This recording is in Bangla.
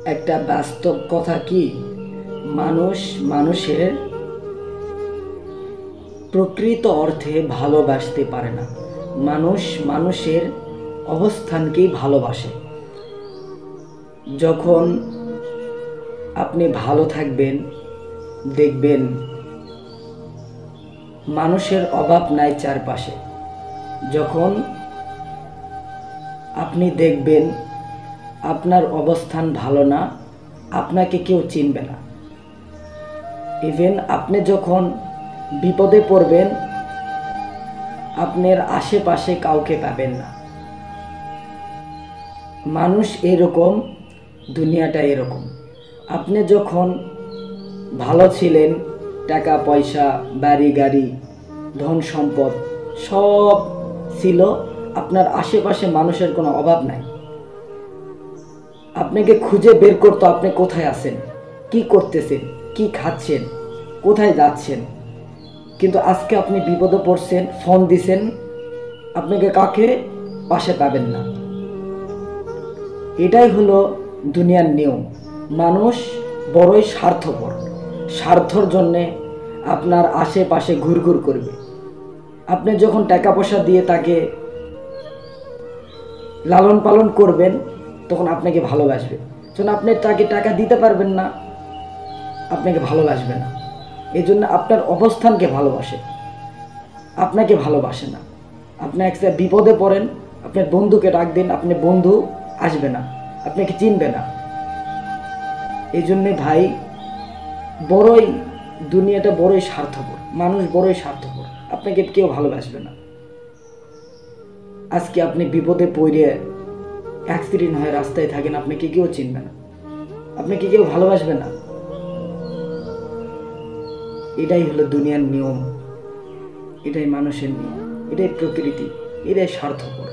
একটা বাস্তব কথা কি, মানুষ মানুষের প্রকৃত অর্থে ভালোবাসতে পারে না। মানুষ মানুষের অবস্থানকেই ভালোবাসে। যখন আপনি ভালো থাকবেন, দেখবেন মানুষের অভাব নাই চারপাশে। যখন আপনি দেখবেন আপনার অবস্থান ভালো না, আপনাকে কেউ চিনবে না। ইভেন আপনি যখন বিপদে পড়বেন, আপনার আশেপাশে কাউকে পাবেন না। মানুষ এরকম, দুনিয়াটা এরকম। আপনি যখন ভালো ছিলেন, টাকা পয়সা, বাড়ি গাড়ি, ধন সম্পদ সব ছিল, আপনার আশেপাশে মানুষের কোনো অভাব নাই। আপনাকে খুঁজে বের করতো আপনি কোথায় আছেন, কি করতেছেন, কি খাচ্ছেন, কোথায় যাচ্ছেন। কিন্তু আজকে আপনি বিপদে পড়ছেন, ফোন দিছেন, আপনাকে কাকে পাশে পাবেন না। এটাই হলো দুনিয়ার নিয়ম। মানুষ বড়ই স্বার্থপর। স্বার্থর জন্যে আপনার আশেপাশে ঘুরঘুর করবে। আপনি যখন টাকা পয়সা দিয়ে তাকে লালন পালন করবেন, তখন আপনাকে ভালোবাসবে। যখন আপনি তাকে টাকা দিতে পারবেন না, আপনাকে ভালোবাসবে না। এই জন্য আপনার অবস্থানকে ভালোবাসে, আপনাকে ভালোবাসে না। আপনি একটা বিপদে পড়েন, আপনার বন্ধুকে ডাক দিন, আপনার বন্ধু আসবে না, আপনাকে চিনবে না। এই জন্যে ভাই, বড়ই দুনিয়াটা বড়ই স্বার্থপর, মানুষ বড়ই স্বার্থপর। আপনাকে কেউ ভালোবাসবে না। আজকে আপনি বিপদে পড়ে অ্যাক্সিডেন্ট হয়ে রাস্তায় থাকেন, আপনাকে কেউ চিনবে না, আপনাকে কেউ ভালোবাসবে না। এটাই হলো দুনিয়ার নিয়ম, এটাই মানুষের নিয়ম, এটাই প্রকৃতি, এটাই স্বার্থপর।